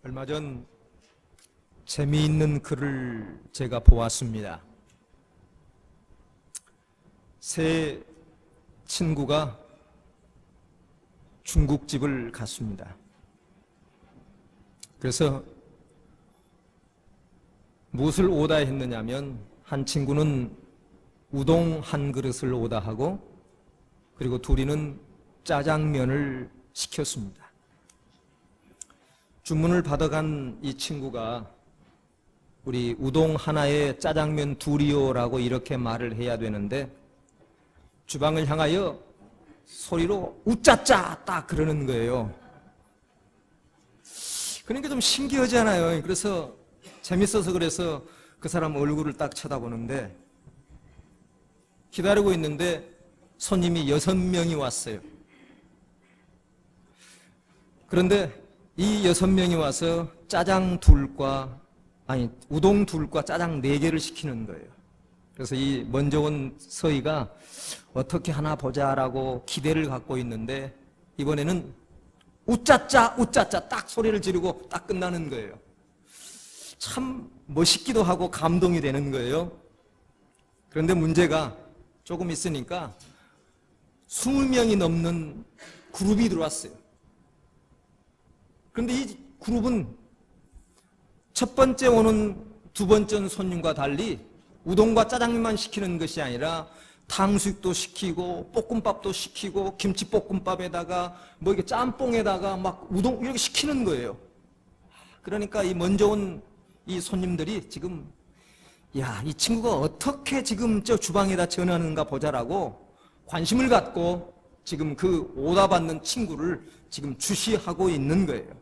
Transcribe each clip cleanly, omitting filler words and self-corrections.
얼마 전 재미있는 글을 제가 보았습니다. 세 친구가 중국집을 갔습니다. 그래서 무엇을 오다했느냐면 한 친구는 우동 한 그릇을 오다하고 그리고 둘이는 짜장면을 시켰습니다. 주문을 받아간 이 친구가 우리 우동 하나에 짜장면 둘이요라고 이렇게 말을 해야 되는데 주방을 향하여 소리로 우짜짜 딱 그러는 거예요. 그러니까 좀 신기하잖아요. 그래서 재밌어서 그래서 그 사람 얼굴을 딱 쳐다보는데 기다리고 있는데 손님이 6명이 왔어요. 그런데 이 6명이 와서 짜장 둘과 우동 둘과 짜장 4개를 시키는 거예요. 그래서 이 먼저 온 서희가 어떻게 하나 보자라고 기대를 갖고 있는데 이번에는 우짜짜 우짜짜 딱 소리를 지르고 딱 끝나는 거예요. 참 멋있기도 하고 감동이 되는 거예요. 그런데 문제가 조금 있으니까 20명이 넘는 그룹이 들어왔어요. 그런데 이 그룹은 첫 번째 오는 두 번째 온 손님과 달리 우동과 짜장면만 시키는 것이 아니라 탕수육도 시키고 볶음밥도 시키고 김치볶음밥에다가 뭐 이게 짬뽕에다가 막 우동 이렇게 시키는 거예요. 그러니까 이 먼저 온 이 손님들이 지금 야, 이 친구가 어떻게 지금 저 주방에다 전하는가 보자라고 관심을 갖고 지금 그 오다 받는 친구를 지금 주시하고 있는 거예요.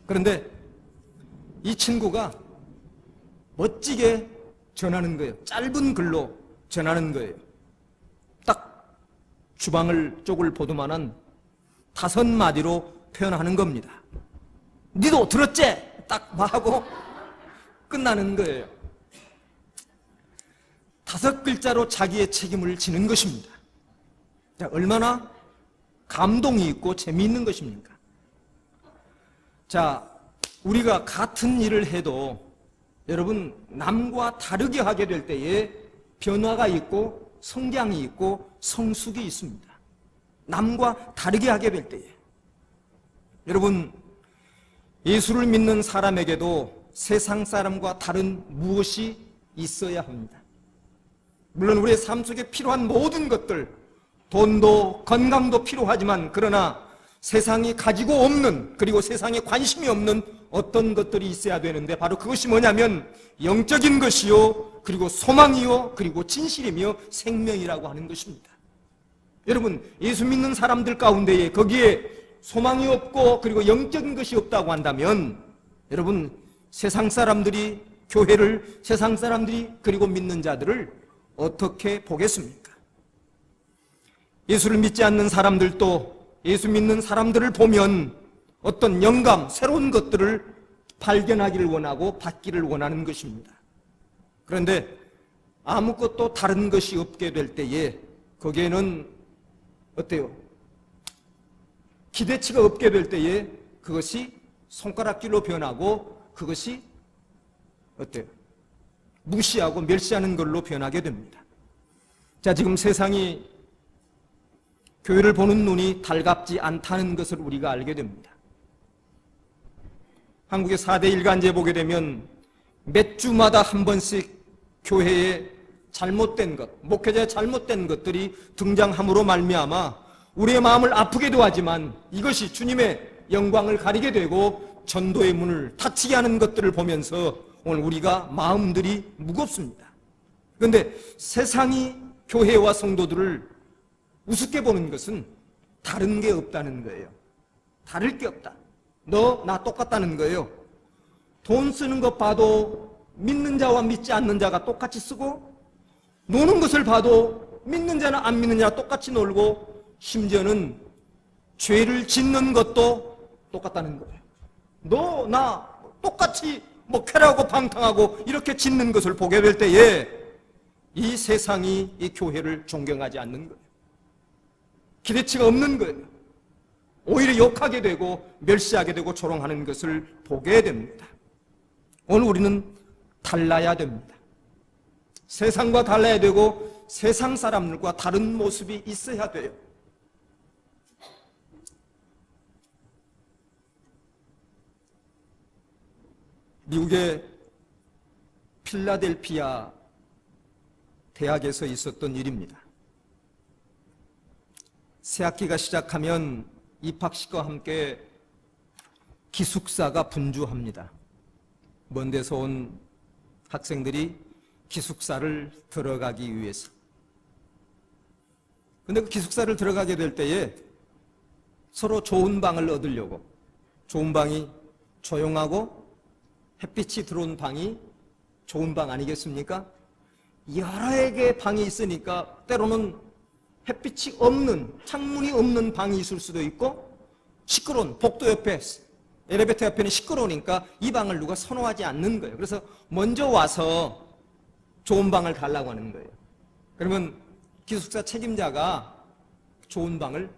그런데 이 친구가 멋지게 전하는 거예요. 짧은 글로 전하는 거예요. 딱 주방을 쪽을 보도만한 5마디로 표현하는 겁니다. 니도 들었지? 딱 하고 끝나는 거예요. 5글자로 자기의 책임을 지는 것입니다. 자, 얼마나 감동이 있고 재미있는 것입니까? 자, 우리가 같은 일을 해도 여러분 남과 다르게 하게 될 때에 변화가 있고 성장이 있고 성숙이 있습니다. 남과 다르게 하게 될 때에 여러분 예수를 믿는 사람에게도 세상 사람과 다른 무엇이 있어야 합니다. 물론 우리의 삶 속에 필요한 모든 것들 돈도 건강도 필요하지만 그러나 세상이 가지고 없는 그리고 세상에 관심이 없는 어떤 것들이 있어야 되는데 바로 그것이 뭐냐면 영적인 것이요 그리고 소망이요 그리고 진실이며 생명이라고 하는 것입니다. 여러분 예수 믿는 사람들 가운데에 거기에 소망이 없고 그리고 영적인 것이 없다고 한다면 여러분 세상 사람들이 교회를 세상 사람들이 그리고 믿는 자들을 어떻게 보겠습니까? 예수를 믿지 않는 사람들도 예수 믿는 사람들을 보면 어떤 영감, 새로운 것들을 발견하기를 원하고 받기를 원하는 것입니다. 그런데 아무것도 다른 것이 없게 될 때에 거기에는 어때요? 기대치가 없게 될 때에 그것이 손가락질로 변하고 그것이 어때요? 무시하고 멸시하는 걸로 변하게 됩니다. 자, 지금 세상이 교회를 보는 눈이 달갑지 않다는 것을 우리가 알게 됩니다. 한국의 4대 일간지에 보게 되면 몇 주마다 한 번씩 교회에 잘못된 것, 목회자의 잘못된 것들이 등장함으로 말미암아 우리의 마음을 아프게도 하지만 이것이 주님의 영광을 가리게 되고 전도의 문을 닫히게 하는 것들을 보면서 오늘 우리가 마음들이 무겁습니다. 그런데 세상이 교회와 성도들을 우습게 보는 것은 다른 게 없다는 거예요. 다를 게 없다. 너, 나 똑같다는 거예요. 돈 쓰는 것 봐도 믿는 자와 믿지 않는 자가 똑같이 쓰고 노는 것을 봐도 믿는 자나 안 믿는 자나 똑같이 놀고 심지어는 죄를 짓는 것도 똑같다는 거예요. 너, 나 똑같이 쾌라고 방탕하고 이렇게 짓는 것을 보게 될 때에 이 세상이 이 교회를 존경하지 않는 거예요. 기대치가 없는 거예요. 오히려 욕하게 되고 멸시하게 되고 조롱하는 것을 보게 됩니다. 오늘 우리는 달라야 됩니다. 세상과 달라야 되고 세상 사람들과 다른 모습이 있어야 돼요. 미국의 필라델피아 대학에서 있었던 일입니다. 새학기가 시작하면 입학식과 함께 기숙사가 분주합니다. 먼 데서 온 학생들이 기숙사를 들어가기 위해서. 근데 그 기숙사를 들어가게 될 때에 서로 좋은 방을 얻으려고, 좋은 방이 조용하고 햇빛이 들어온 방이 좋은 방 아니겠습니까? 여러 개의 방이 있으니까 때로는 햇빛이 없는, 창문이 없는 방이 있을 수도 있고, 시끄러운 복도 옆에, 엘리베이터 옆에는 시끄러우니까 이 방을 누가 선호하지 않는 거예요. 그래서 먼저 와서 좋은 방을 달라고 하는 거예요. 그러면 기숙사 책임자가 좋은 방을,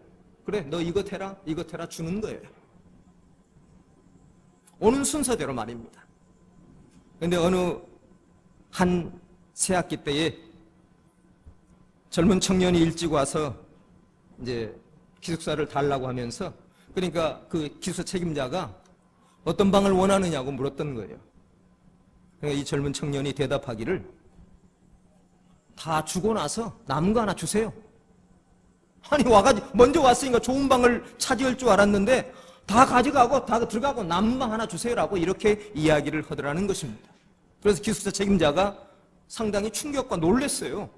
그래 너 이것 해라 이것 해라 주는 거예요. 오는 순서대로 말입니다. 그런데 어느 한 새학기 때에 젊은 청년이 일찍 와서 이제 기숙사를 달라고 하면서, 그러니까 그 기숙사 책임자가 어떤 방을 원하느냐고 물었던 거예요. 그러니까 이 젊은 청년이 대답하기를, 다 주고 나서 남은 거 하나 주세요. 아니 와가지고 먼저 왔으니까 좋은 방을 차지할 줄 알았는데 다 가져가고 다 들어가고 남은 방 하나 주세요라고 이렇게 이야기를 하더라는 것입니다. 그래서 기숙사 책임자가 상당히 충격과 놀랐어요.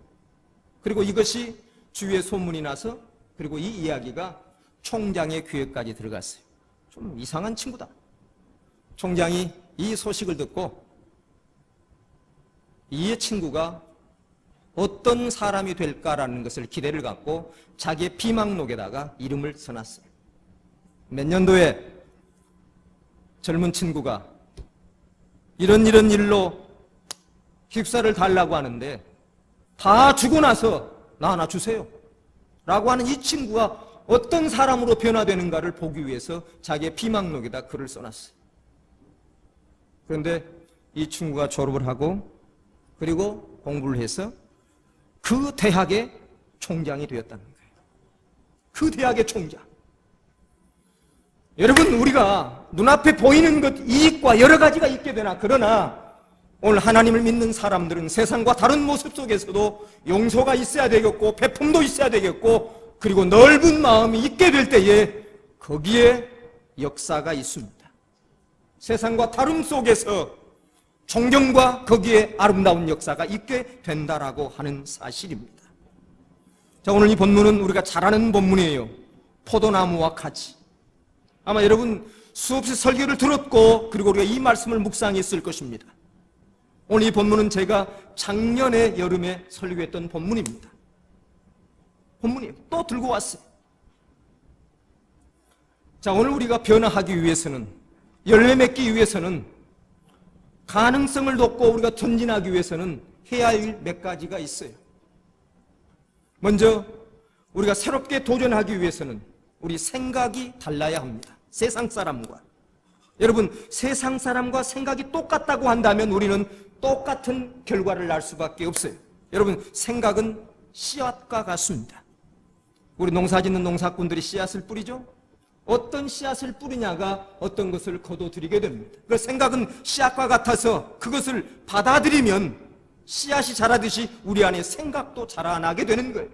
그리고 이것이 주위에 소문이 나서, 그리고 이 이야기가 총장의 귀에까지 들어갔어요. 좀 이상한 친구다. 총장이 이 소식을 듣고 이 친구가 어떤 사람이 될까라는 것을 기대를 갖고 자기의 비망록에다가 이름을 써놨어요. 몇 년도에 젊은 친구가 이런 일로 기숙사를 달라고 하는데 다 주고 나서 나 하나 주세요 라고 하는 이 친구가 어떤 사람으로 변화되는가를 보기 위해서 자기의 비망록에다 글을 써놨어요. 그런데 이 친구가 졸업을 하고 그리고 공부를 해서 그 대학의 총장이 되었다는 거예요. 그 대학의 총장. 여러분, 우리가 눈앞에 보이는 것, 이익과 여러 가지가 있게 되나, 그러나 오늘 하나님을 믿는 사람들은 세상과 다른 모습 속에서도 용서가 있어야 되겠고 베품도 있어야 되겠고, 그리고 넓은 마음이 있게 될 때에 거기에 역사가 있습니다. 세상과 다름 속에서 존경과 거기에 아름다운 역사가 있게 된다라고 하는 사실입니다. 자, 오늘 이 본문은 우리가 잘 아는 본문이에요. 포도나무와 같이. 아마 여러분 수없이 설교를 들었고 그리고 우리가 이 말씀을 묵상했을 것입니다. 오늘 이 본문은 제가 작년에 여름에 설교했던 본문입니다. 본문이에요. 또 들고 왔어요. 자, 오늘 우리가 변화하기 위해서는, 열매 맺기 위해서는, 가능성을 돕고 우리가 전진하기 위해서는 해야 할 몇 가지가 있어요. 먼저 우리가 새롭게 도전하기 위해서는 우리 생각이 달라야 합니다. 세상 사람과. 여러분, 세상 사람과 생각이 똑같다고 한다면 우리는 똑같은 결과를 낳을 수밖에 없어요. 여러분, 생각은 씨앗과 같습니다. 우리 농사짓는 농사꾼들이 씨앗을 뿌리죠? 어떤 씨앗을 뿌리냐가 어떤 것을 거둬들이게 됩니다. 그 생각은 씨앗과 같아서 그것을 받아들이면 씨앗이 자라듯이 우리 안에 생각도 자라나게 되는 거예요.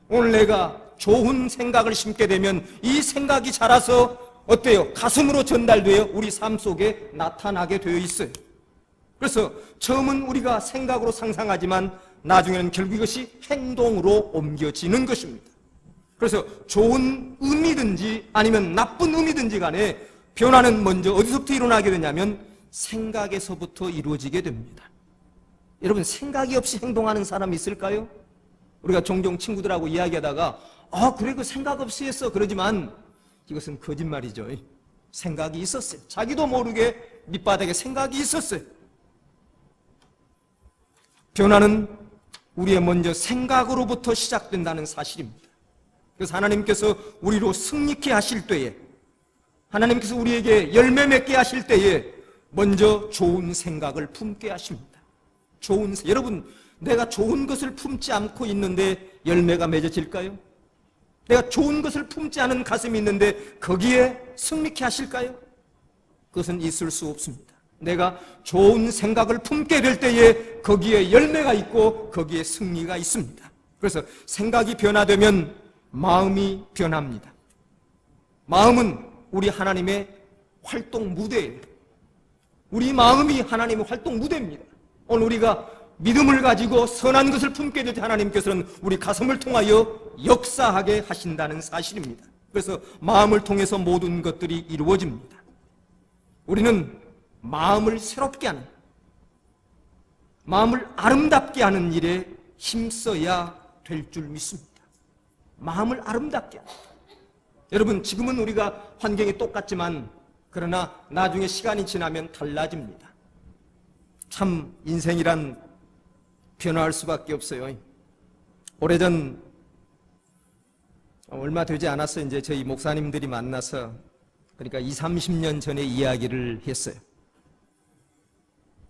오늘 내가 좋은 생각을 심게 되면 이 생각이 자라서 어때요? 가슴으로 전달되어 우리 삶 속에 나타나게 되어 있어요. 그래서 처음은 우리가 생각으로 상상하지만 나중에는 결국 이것이 행동으로 옮겨지는 것입니다. 그래서 좋은 의미든지 아니면 나쁜 의미든지 간에 변화는 먼저 어디서부터 일어나게 되냐면 생각에서부터 이루어지게 됩니다. 여러분, 생각이 없이 행동하는 사람이 있을까요? 우리가 종종 친구들하고 이야기하다가 그래, 그 생각 없이 했어 그러지만 이것은 거짓말이죠. 생각이 있었어요. 자기도 모르게 밑바닥에 생각이 있었어요. 변화는 우리의 먼저 생각으로부터 시작된다는 사실입니다. 그래서 하나님께서 우리로 승리케 하실 때에, 하나님께서 우리에게 열매 맺게 하실 때에 먼저 좋은 생각을 품게 하십니다. 여러분, 내가 좋은 것을 품지 않고 있는데 열매가 맺어질까요? 내가 좋은 것을 품지 않은 가슴이 있는데 거기에 승리케 하실까요? 그것은 있을 수 없습니다. 내가 좋은 생각을 품게 될 때에 거기에 열매가 있고 거기에 승리가 있습니다. 그래서 생각이 변화되면 마음이 변합니다. 마음은 우리 하나님의 활동 무대예요. 우리 마음이 하나님의 활동 무대입니다. 오늘 우리가 믿음을 가지고 선한 것을 품게 될 때 하나님께서는 우리 가슴을 통하여 역사하게 하신다는 사실입니다. 그래서 마음을 통해서 모든 것들이 이루어집니다. 우리는 마음을 새롭게 하는, 마음을 아름답게 하는 일에 힘써야 될 줄 믿습니다. 마음을 아름답게 하는. 여러분, 지금은 우리가 환경이 똑같지만 그러나 나중에 시간이 지나면 달라집니다. 참 인생이란 변화할 수밖에 없어요. 오래전, 얼마 되지 않았어 이제 저희 목사님들이 만나서, 그러니까 20, 30년 전의 이야기를 했어요.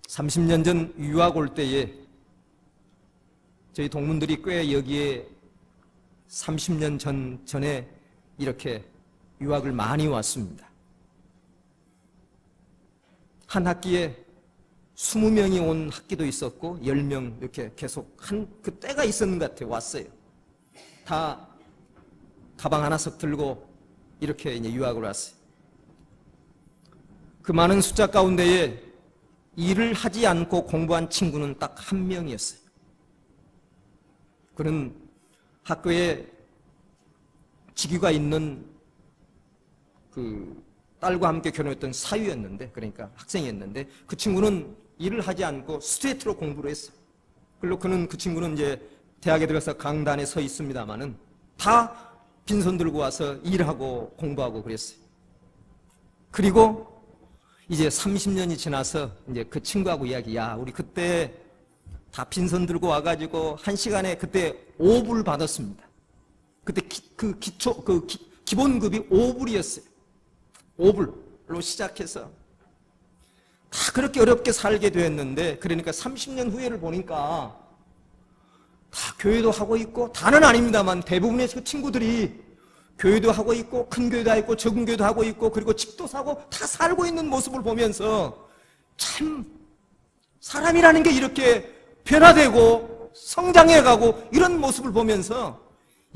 30년 전 유학 올 때에 저희 동문들이 꽤 여기에 30년 전에 이렇게 유학을 많이 왔습니다. 한 학기에 20명이 온 학기도 있었고 10명 이렇게 계속 그 때가 있었는 것 같아요. 왔어요. 다 가방 하나씩 들고 이렇게 이제 유학을 왔어요. 그 많은 숫자 가운데에 일을 하지 않고 공부한 친구는 딱 한 명이었어요. 그는 학교에 직위가 있는 그 딸과 함께 결혼했던 사위였는데, 그러니까 학생이었는데, 그 친구는 일을 하지 않고 스트레이트로 공부를 했어요. 그리고 그 친구는 이제 대학에 들어가서 강단에 서 있습니다만은 다 빈손 들고 와서 일하고 공부하고 그랬어요. 그리고 이제 30년이 지나서 이제 그 친구하고 이야기, 야, 우리 그때 다 빈손 들고 와가지고 한 시간에 그때 5불 받았습니다. 그때 기본급이 5불이었어요. 5불로 시작해서 다 그렇게 어렵게 살게 되었는데, 그러니까 30년 후에를 보니까 다 교회도 하고 있고, 다는 아닙니다만 대부분의 그 친구들이 교회도 하고 있고, 큰 교회도 하고 있고, 적은 교회도 하고 있고, 그리고 집도 사고 다 살고 있는 모습을 보면서 참 사람이라는 게 이렇게 변화되고 성장해가고 이런 모습을 보면서,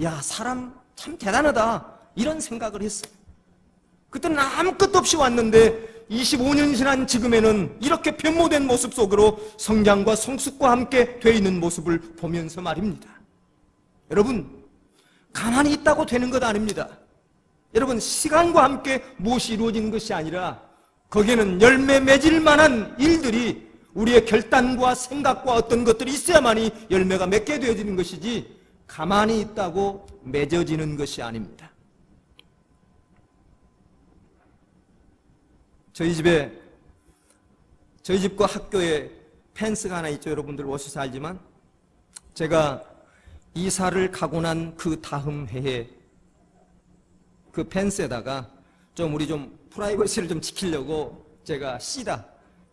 야, 사람 참 대단하다, 이런 생각을 했어요. 그때는 아무것도 없이 왔는데 25년이 지난 지금에는 이렇게 변모된 모습 속으로 성장과 성숙과 함께 되어 있는 모습을 보면서 말입니다. 여러분, 가만히 있다고 되는 것 아닙니다. 여러분, 시간과 함께 무엇이 이루어지는 것이 아니라 거기에는 열매 맺을 만한 일들이, 우리의 결단과 생각과 어떤 것들이 있어야만이 열매가 맺게 되어지는 것이지, 가만히 있다고 맺어지는 것이 아닙니다. 저희 집과 학교에 펜스가 하나 있죠. 여러분들 오셔서 알지만, 제가 이사를 가고 난 그 다음 해에 그 펜스에다가 우리 프라이버시를 좀 지키려고 제가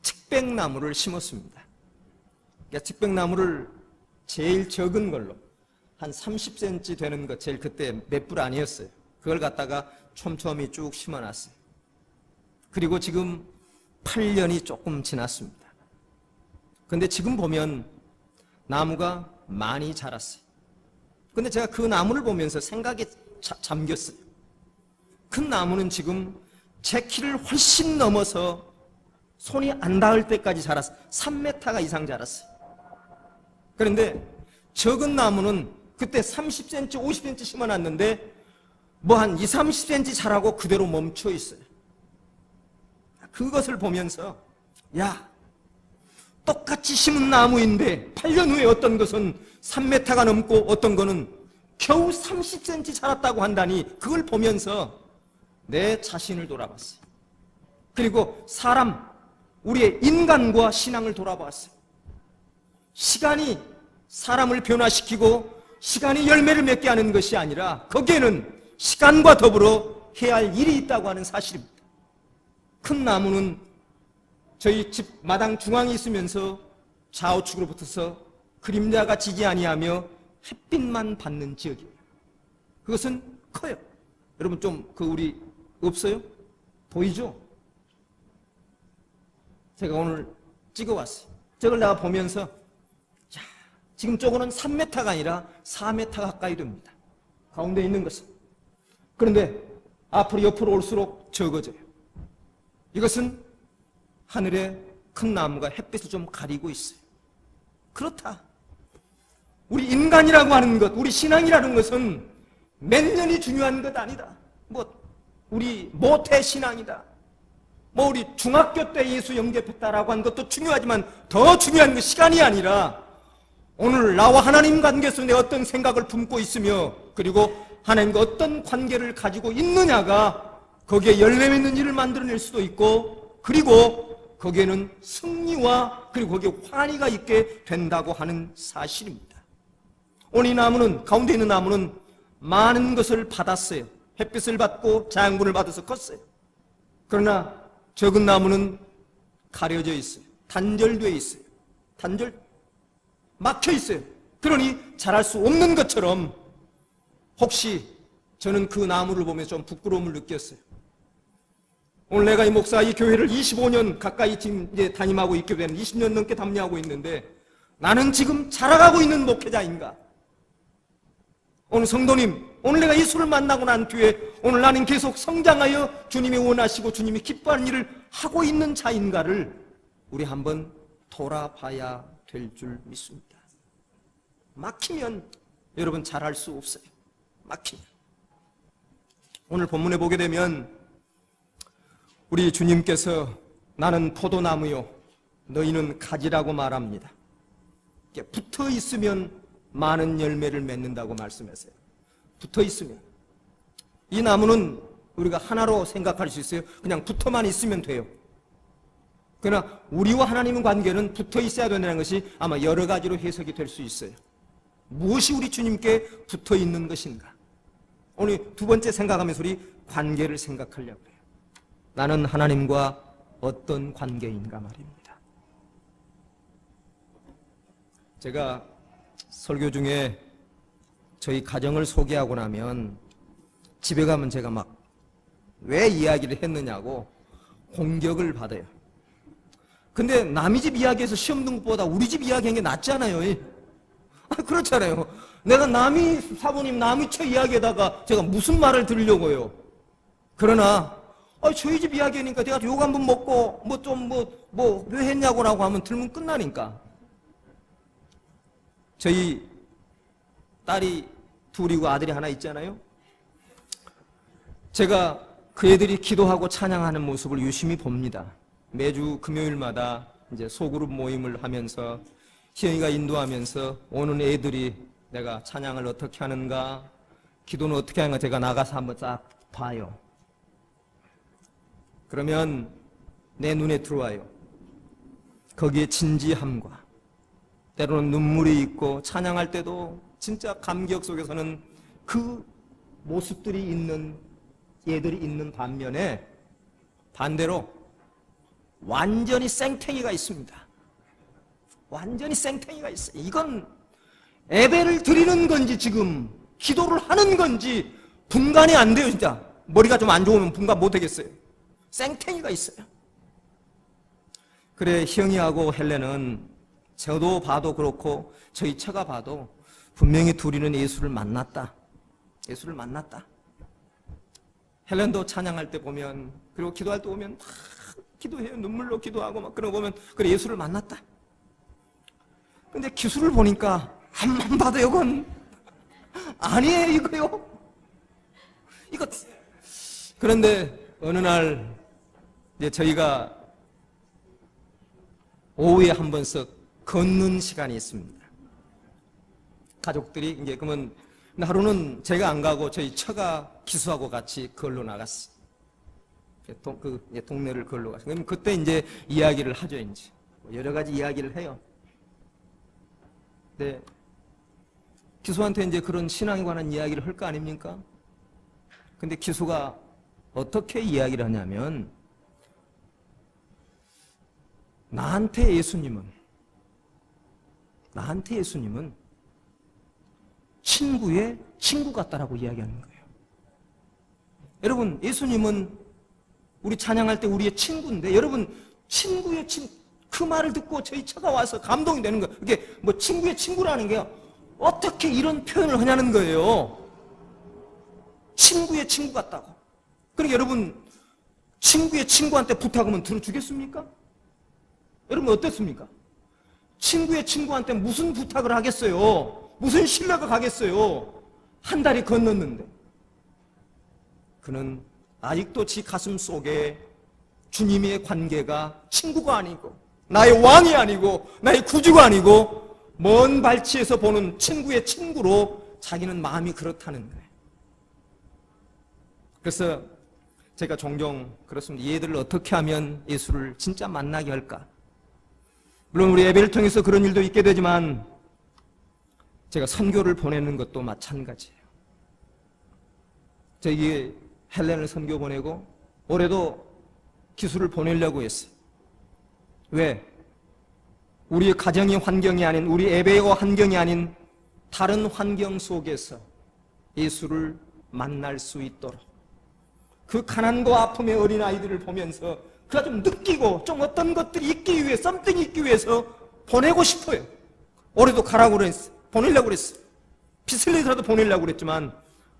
측백나무를 심었습니다. 그러니까 측백나무를 제일 적은 걸로 한 30cm 되는 것, 제일 그때 몇 불 아니었어요. 그걸 갖다가 촘촘히 쭉 심어놨어요. 그리고 지금 8년이 조금 지났습니다. 그런데 지금 보면 나무가 많이 자랐어요. 근데 제가 그 나무를 보면서 생각에 잠겼어요. 그 나무는 지금 제 키를 훨씬 넘어서 손이 안 닿을 때까지 자랐어요. 3m 이상 자랐어요. 그런데 적은 나무는 그때 30cm, 50cm 심어놨는데 한 20, 30cm 자라고 그대로 멈춰 있어요. 그것을 보면서, 야, 똑같이 심은 나무인데 8년 후에 어떤 것은 3m가 넘고 어떤 거는 겨우 30cm 자랐다고 한다니, 그걸 보면서 내 자신을 돌아봤어요. 그리고 우리의 인간과 신앙을 돌아봤어요. 시간이 사람을 변화시키고 시간이 열매를 맺게 하는 것이 아니라 거기에는 시간과 더불어 해야 할 일이 있다고 하는 사실입니다. 큰 나무는 저희 집 마당 중앙에 있으면서 좌우측으로 붙어서 그림자가 지지 아니하며 햇빛만 받는 지역이에요. 그것은 커요. 여러분 좀 우리 없어요? 보이죠? 제가 오늘 찍어왔어요. 저걸 내가 보면서 야, 지금 저거는 3m가 아니라 4m 가까이 됩니다. 가운데 있는 것은. 그런데 앞으로 옆으로 올수록 적어져요. 이것은 하늘에 큰 나무가 햇빛을 좀 가리고 있어요. 그렇다. 우리 인간이라고 하는 것, 우리 신앙이라는 것은 몇 년이 중요한 것 아니다. 우리 모태 신앙이다. 우리 중학교 때 예수 영접했다라고 하는 것도 중요하지만 더 중요한 건 시간이 아니라 오늘 나와 하나님 관계 속에 어떤 생각을 품고 있으며 그리고 하나님과 어떤 관계를 가지고 있느냐가 거기에 열매 맺는 일을 만들어낼 수도 있고 그리고 거기에는 승리와 그리고 거기에 환희가 있게 된다고 하는 사실입니다. 오늘 이 나무는 가운데 있는 나무는 많은 것을 받았어요. 햇빛을 받고 자양분을 받아서 컸어요. 그러나 적은 나무는 가려져 있어요. 단절되어 있어요. 막혀 있어요. 그러니 자랄 수 없는 것처럼 혹시 저는 그 나무를 보면서 좀 부끄러움을 느꼈어요. 오늘 내가 이 목사 이 교회를 25년 가까이 지금 이제 담임하고 있게 된 20년 넘게 담임하고 있는데 나는 지금 자라가고 있는 목회자인가? 오늘 성도님, 오늘 내가 예수를 만나고 난 뒤에 오늘 나는 계속 성장하여 주님이 원하시고 주님이 기뻐하는 일을 하고 있는 자인가를 우리 한번 돌아봐야 될 줄 믿습니다. 막히면 여러분 잘할 수 없어요. 막히면. 오늘 본문에 보게 되면 우리 주님께서 나는 포도나무요 너희는 가지라고 말합니다. 붙어 있으면 많은 열매를 맺는다고 말씀하세요. 붙어 있으면. 이 나무는 우리가 하나로 생각할 수 있어요. 그냥 붙어만 있으면 돼요. 그러나 우리와 하나님의 관계는 붙어 있어야 된다는 것이 아마 여러 가지로 해석이 될 수 있어요. 무엇이 우리 주님께 붙어 있는 것인가? 오늘 두 번째 생각하면서 우리 관계를 생각하려고 해요. 나는 하나님과 어떤 관계인가 말입니다. 제가 설교 중에 저희 가정을 소개하고 나면 집에 가면 제가 막 왜 이야기를 했느냐고 공격을 받아요. 근데 남의 집 이야기에서 시험 등급보다 우리 집 이야기한 게 낫잖아요. 그렇잖아요. 내가 남의 사부님, 남의 처 이야기에다가 제가 무슨 말을 들으려고요. 그러나 저희 집 이야기하니까 내가 욕 한 번 먹고 왜 했냐고라고 하면 들으면 끝나니까. 저희 딸이 둘이고 아들이 하나 있잖아요. 제가 그 애들이 기도하고 찬양하는 모습을 유심히 봅니다. 매주 금요일마다 이제 소그룹 모임을 하면서 희영이가 인도하면서 오는 애들이 내가 찬양을 어떻게 하는가, 기도는 어떻게 하는가 제가 나가서 한번 싹 봐요. 그러면 내 눈에 들어와요. 거기에 진지함과 때로는 눈물이 있고 찬양할 때도 진짜 감격 속에서는 그 모습들이 있는 얘들이 있는 반면에 반대로 완전히 생탱이가 있습니다. 완전히 생탱이가 있어요. 이건 예배를 드리는 건지 지금 기도를 하는 건지 분간이 안 돼요. 진짜 머리가 좀 안 좋으면 분간 못 하겠어요. 생탱이가 있어요. 그래 희영이하고 헬레는 저도 봐도 그렇고 저희 처가 봐도 분명히 둘이는 예수를 만났다. 예수를 만났다. 헬렌도 찬양할 때 보면 그리고 기도할 때 보면 막 기도해요. 눈물로 기도하고 막 그러고 보면 그래 예수를 만났다. 근데 기술을 보니까 앞만 봐도 이건 아니에요 이거요. 이거 그런데 어느 날 이제 저희가 오후에 한 번씩 걷는 시간이 있습니다. 가족들이 이제 그러면 하루는 제가 안 가고 저희 처가 기수하고 같이 걸로 나갔어. 동네를 걸로 갔어. 그럼 그때 이제 이야기를 하죠. 이제 여러 가지 이야기를 해요. 네. 기수한테 이제 그런 신앙에 관한 이야기를 할 거 아닙니까? 근데 기수가 어떻게 이야기를 하냐면, 나한테 예수님은 친구의 친구 같다라고 이야기하는 거예요. 여러분, 예수님은 우리 찬양할 때 우리의 친구인데, 여러분, 친구의 친구, 그 말을 듣고 저희 차가 와서 감동이 되는 거예요. 이게 뭐 친구의 친구라는 게 어떻게 이런 표현을 하냐는 거예요. 친구의 친구 같다고. 그러니까 여러분, 친구의 친구한테 부탁하면 들어주겠습니까? 여러분 어떻습니까? 친구의 친구한테 무슨 부탁을 하겠어요? 무슨 신뢰가 가겠어요? 한 달이 건넜는데. 그는 아직도 지 가슴 속에 주님의 관계가 친구가 아니고, 나의 왕이 아니고, 나의 구주가 아니고, 먼 발치에서 보는 친구의 친구로 자기는 마음이 그렇다는 거예요. 그래서 제가 종종 그렇습니다. 얘들을 어떻게 하면 예수를 진짜 만나게 할까? 물론 우리 예배를 통해서 그런 일도 있게 되지만, 제가 선교를 보내는 것도 마찬가지예요. 저기 헬렌을 선교 보내고 올해도 기수를 보내려고 했어요. 왜? 우리 가정의 환경이 아닌, 우리 예배의 환경이 아닌 다른 환경 속에서 예수를 만날 수 있도록, 그 가난과 아픔의 어린아이들을 보면서 그가 좀 느끼고 좀 어떤 것들이 있기 위해, 썸띵이 있기 위해서 보내고 싶어요. 올해도 가라고 그랬어요. 보내려고 그랬어요. 비슬리더라도 보내려고 그랬지만,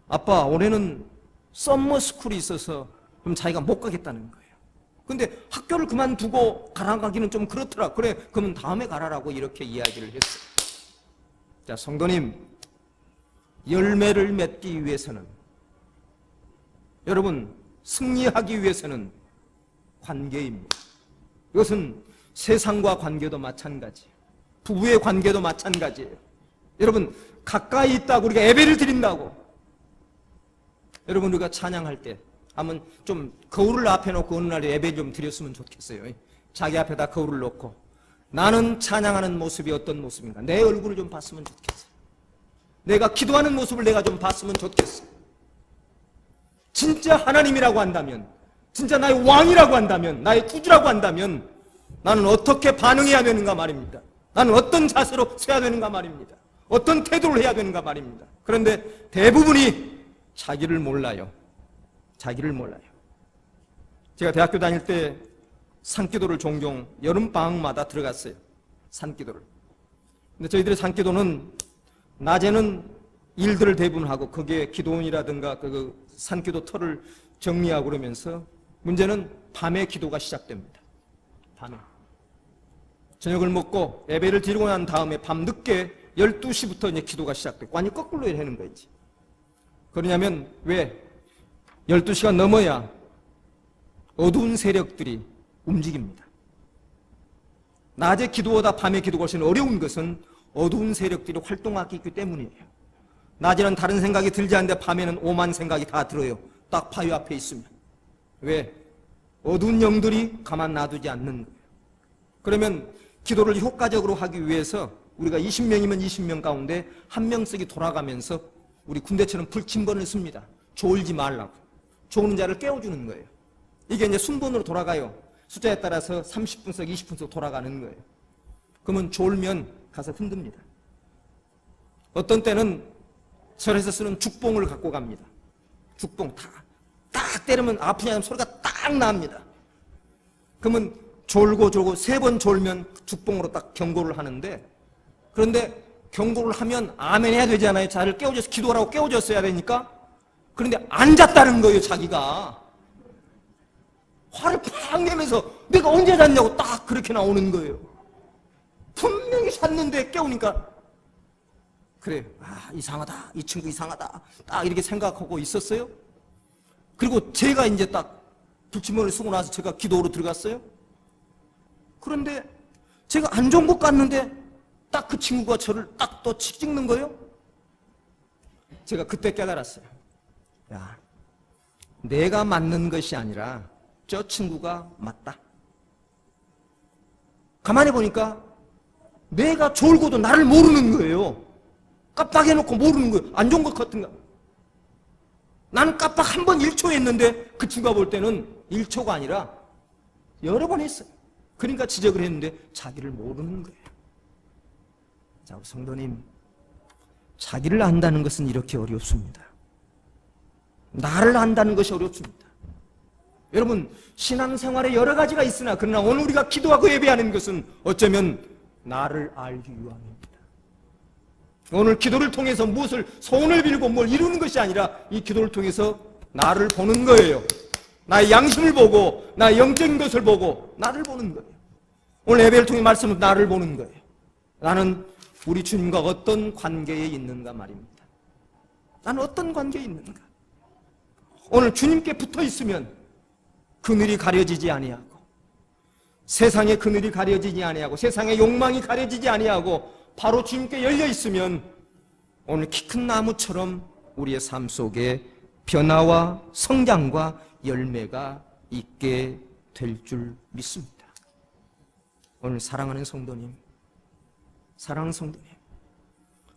아빠 올해는 썸머스쿨이 있어서 그럼 자기가 못 가겠다는 거예요. 근데 학교를 그만두고 가라가기는 좀 그렇더라. 그래, 그러면 다음에 가라라고 이렇게 이야기를 했어요. 자, 성도님, 열매를 맺기 위해서는, 여러분, 승리하기 위해서는 관계입니다. 이것은 세상과 관계도 마찬가지예요. 부부의 관계도 마찬가지예요. 여러분, 가까이 있다고 우리가 예배를 드린다고, 여러분, 우리가 찬양할 때 한번 좀 거울을 앞에 놓고 어느 날에 예배 좀 드렸으면 좋겠어요. 자기 앞에다 거울을 놓고 나는 찬양하는 모습이 어떤 모습인가, 내 얼굴을 좀 봤으면 좋겠어요. 내가 기도하는 모습을 내가 좀 봤으면 좋겠어요. 진짜 하나님이라고 한다면, 진짜 나의 왕이라고 한다면, 나의 구주라고 한다면 나는 어떻게 반응해야 되는가 말입니다. 나는 어떤 자세로 서야 되는가 말입니다. 어떤 태도를 해야 되는가 말입니다. 그런데 대부분이 자기를 몰라요. 자기를 몰라요. 제가 대학교 다닐 때 산기도를 종종 여름방학마다 들어갔어요. 산기도를. 근데 저희들의 산기도는 낮에는 일들을 대부분 하고, 거기에 기도원이라든가 그 산기도 터를 정리하고 그러면서, 문제는 밤에 기도가 시작됩니다. 밤에. 저녁을 먹고 예배를 드리고 난 다음에 밤 늦게 12시부터 이제 기도가 시작되고, 완전히 거꾸로 하는 거지. 그러냐면, 왜? 12시가 넘어야 어두운 세력들이 움직입니다. 낮에 기도하다 밤에 기도가 훨씬 어려운 것은 어두운 세력들이 활동하기 있기 때문이에요. 낮에는 다른 생각이 들지 않는데 밤에는 오만 생각이 다 들어요. 딱 바위 앞에 있으면. 왜? 어두운 영들이 가만 놔두지 않는 거예요. 그러면 기도를 효과적으로 하기 위해서 우리가 20명이면 20명 가운데 한 명씩이 돌아가면서 우리 군대처럼 불침번을 씁니다. 졸지 말라고. 졸는 자를 깨워주는 거예요. 이게 이제 순번으로 돌아가요. 숫자에 따라서 30분씩 20분씩 돌아가는 거예요. 그러면 졸면 가서 흔듭니다. 어떤 때는 절에서 쓰는 죽봉을 갖고 갑니다. 죽봉 딱 때리면 아프냐는 소리가 딱 납니다. 그러면 졸고 3번 졸면 죽봉으로 딱 경고를 하는데, 그런데 경고를 하면 아멘 해야 되잖아요. 자를 깨워줘서 기도하라고 깨워줬어야 되니까. 그런데 안 잤다는 거예요. 자기가 화를 팍 내면서 내가 언제 잤냐고 딱 그렇게 나오는 거예요. 분명히 잤는데 깨우니까, 그래, 이상하다, 이 친구 이상하다, 딱 이렇게 생각하고 있었어요. 그리고 제가 이제 딱 불침번을 쓰고 나서 제가 기도로 들어갔어요. 그런데 제가 안 좋은 것 같는데 딱 그 친구가 저를 딱 또 찍는 거예요. 제가 그때 깨달았어요. 야, 내가 맞는 것이 아니라 저 친구가 맞다. 가만히 보니까 내가 졸고도 나를 모르는 거예요. 깜빡해놓고 모르는 거예요. 안 좋은 것 같은가? 나는 깜빡 한 번 1초 했는데 그 친구가 볼 때는 1초가 아니라 여러 번 했어요. 그러니까 지적을 했는데 자기를 모르는 거예요. 자, 성도님, 자기를 안다는 것은 이렇게 어렵습니다. 나를 안다는 것이 어렵습니다. 여러분, 신앙생활에 여러 가지가 있으나 그러나 오늘 우리가 기도하고 예배하는 것은 어쩌면 나를 알기 위함입니다. 오늘 기도를 통해서 무엇을 소원을 빌고 뭘 이루는 것이 아니라 이 기도를 통해서 나를 보는 거예요. 나의 양심을 보고 나의 영적인 것을 보고 나를 보는 거예요. 오늘 예배를 통해 말씀은 나를 보는 거예요. 나는 우리 주님과 어떤 관계에 있는가 말입니다. 나는 어떤 관계에 있는가? 오늘 주님께 붙어 있으면 그늘이 가려지지 아니하고 세상의 그늘이 가려지지 아니하고 세상의 욕망이 가려지지 아니하고 바로 주님께 열려 있으면 오늘 키 큰 나무처럼 우리의 삶 속에 변화와 성장과 열매가 있게 될 줄 믿습니다. 오늘 사랑하는 성도님,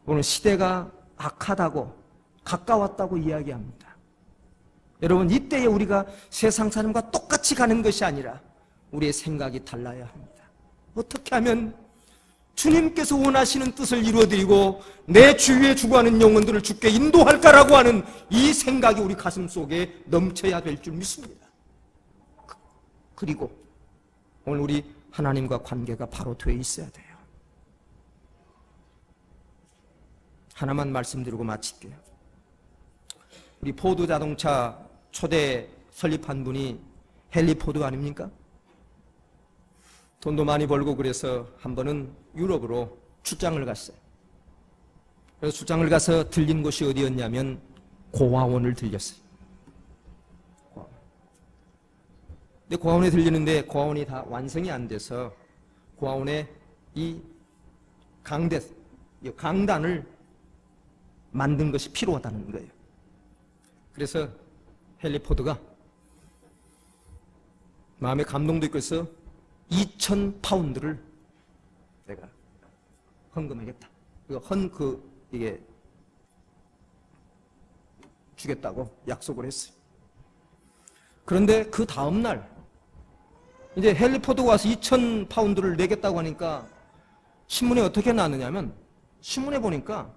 오늘 시대가 악하다고 가까웠다고 이야기합니다. 여러분, 이때에 우리가 세상 사람과 똑같이 가는 것이 아니라 우리의 생각이 달라야 합니다. 어떻게 하면 주님께서 원하시는 뜻을 이루어드리고 내 주위에 죽어가는 영혼들을 주께 인도할까라고 하는 이 생각이 우리 가슴 속에 넘쳐야 될 줄 믿습니다. 그리고 오늘 우리 하나님과 관계가 바로 되어 있어야 돼요. 하나만 말씀드리고 마칠게요. 우리 포드 자동차 초대 설립한 분이 헨리 포드 아닙니까? 돈도 많이 벌고 그래서 한 번은 유럽으로 출장을 갔어요. 그래서 출장을 가서 들린 곳이 어디였냐면 고아원을 들렸어요. 근데 고아원에 들리는데 고아원이 다 완성이 안 돼서 고아원에 이 강단을 만든 것이 필요하다는 거예요. 그래서 헨리 포드가 마음에 감동도 있고 해서 2,000파운드를 내가 헌금하겠다. 이게 주겠다고 약속을 했어요. 그런데 그 다음날 이제 헨리 포드가 와서 2,000파운드를 내겠다고 하니까 신문에 어떻게 나왔느냐면 신문에 보니까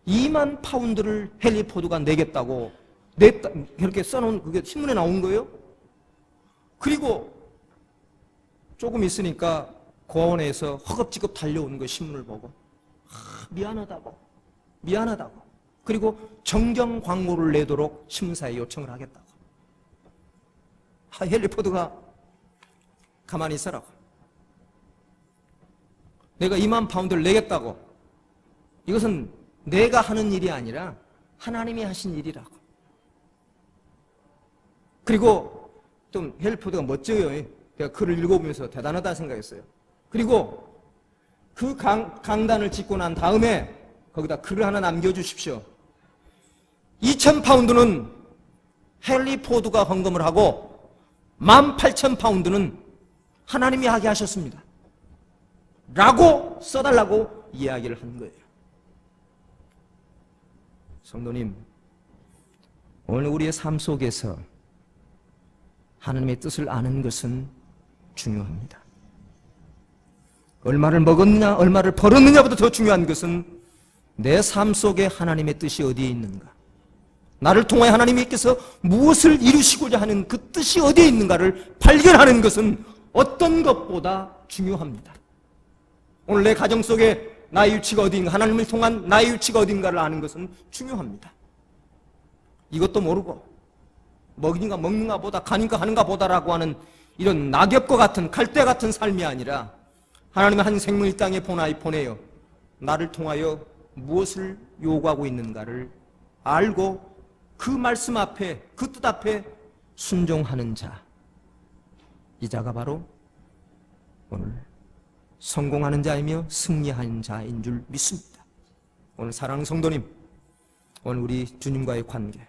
2만 파운드를 헨리 포드가 내겠다고 냈다, 그렇게 써놓은 그게 신문에 나온 거예요. 그리고 조금 있으니까 고아원에서 허겁지겁 달려오는 거 신문을 보고 미안하다고 그리고 정정 광고를 내도록 신문사에 요청을 하겠다고. 헨리 포드가 가만히 있으라고. 내가 2만 파운드를 내겠다고. 이것은 내가 하는 일이 아니라 하나님이 하신 일이라고. 그리고 좀 헨리 포드가 멋져요. 제가 글을 읽어보면서 대단하다 생각했어요. 그리고 그 강단을 짓고 난 다음에 거기다 글을 하나 남겨주십시오. 2,000파운드는 헨리 포드가 헌금을 하고 18,000파운드는 하나님이 하게 하셨습니다. 라고 써달라고 이야기를 한 거예요. 성도님, 오늘 우리의 삶 속에서 하나님의 뜻을 아는 것은 중요합니다. 얼마를 먹었느냐, 얼마를 벌었느냐보다 더 중요한 것은 내 삶 속에 하나님의 뜻이 어디에 있는가, 나를 통하여 하나님께서 무엇을 이루시고자 하는 그 뜻이 어디에 있는가를 발견하는 것은 어떤 것보다 중요합니다. 오늘 내 가정 속에 나의 위치가 어디인가, 하나님을 통한 나의 위치가 어딘가를 아는 것은 중요합니다. 이것도 모르고 먹이는가 먹는가 보다, 가nin가 하는가 보다라고 하는 이런 낙엽과 같은 갈대 같은 삶이 아니라 하나님의 한 생명을 이 땅에 보내요 나를 통하여 무엇을 요구하고 있는가를 알고 그 말씀 앞에, 그 뜻 앞에 순종하는 자, 이 자가 바로 오늘 성공하는 자이며 승리하는 자인 줄 믿습니다. 오늘 사랑하는 성도님, 오늘 우리 주님과의 관계,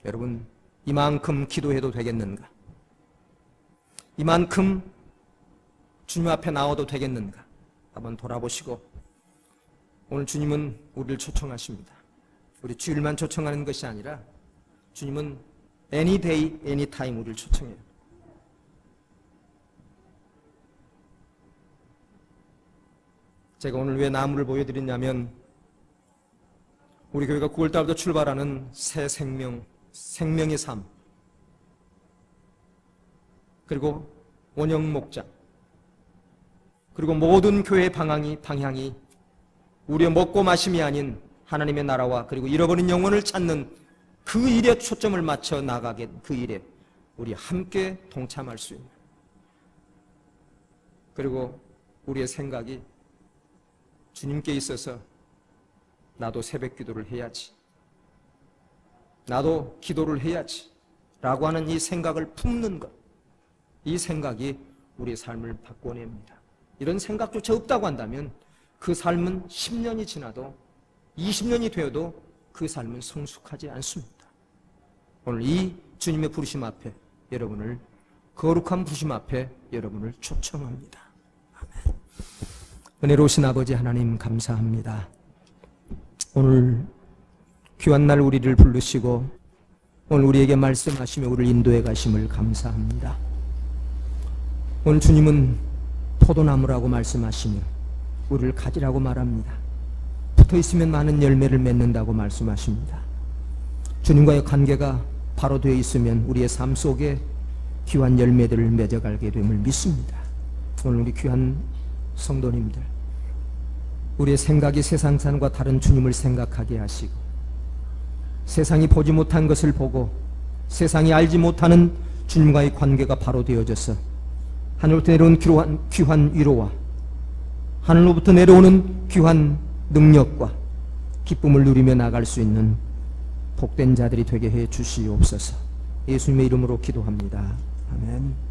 여러분 이만큼 기도해도 되겠는가? 이만큼 주님 앞에 나와도 되겠는가? 한번 돌아보시고 오늘 주님은 우리를 초청하십니다. 우리 주일만 초청하는 것이 아니라 주님은 any day, any time 우리를 초청해요. 제가 오늘 왜 나무를 보여드렸냐면 우리 교회가 9월달부터 출발하는 새 생명, 생명의 삶, 그리고 원형 목장, 그리고 모든 교회의 방향이 우리의 먹고 마심이 아닌 하나님의 나라와 그리고 잃어버린 영혼을 찾는 그 일에 초점을 맞춰 나가게, 그 일에 우리 함께 동참할 수 있는, 그리고 우리의 생각이 주님께 있어서 나도 새벽 기도를 해야지, 나도 기도를 해야지 라고 하는 이 생각을 품는 것, 이 생각이 우리의 삶을 바꿔냅니다. 이런 생각조차 없다고 한다면 그 삶은 10년이 지나도 20년이 되어도 그 삶은 성숙하지 않습니다. 오늘 이 주님의 부르심 앞에 여러분을, 거룩한 부르심 앞에 여러분을 초청합니다. 아멘. 은혜로우신 아버지 하나님 감사합니다. 오늘 귀한 날 우리를 부르시고 오늘 우리에게 말씀하시며 우리를 인도해 가심을 감사합니다. 오늘 주님은 포도나무라고 말씀하시며 우리를 가지라고 말합니다. 붙어있으면 많은 열매를 맺는다고 말씀하십니다. 주님과의 관계가 바로 되어 있으면 우리의 삶 속에 귀한 열매들을 맺어가게 됨을 믿습니다. 오늘 우리 귀한 성도님들, 우리의 생각이 세상 사람과 다른 주님을 생각하게 하시고 세상이 보지 못한 것을 보고 세상이 알지 못하는 주님과의 관계가 바로 되어져서 하늘로부터 내려온 귀한 위로와 하늘로부터 내려오는 귀한 능력과 기쁨을 누리며 나갈 수 있는 복된 자들이 되게 해 주시옵소서. 예수님의 이름으로 기도합니다. 아멘.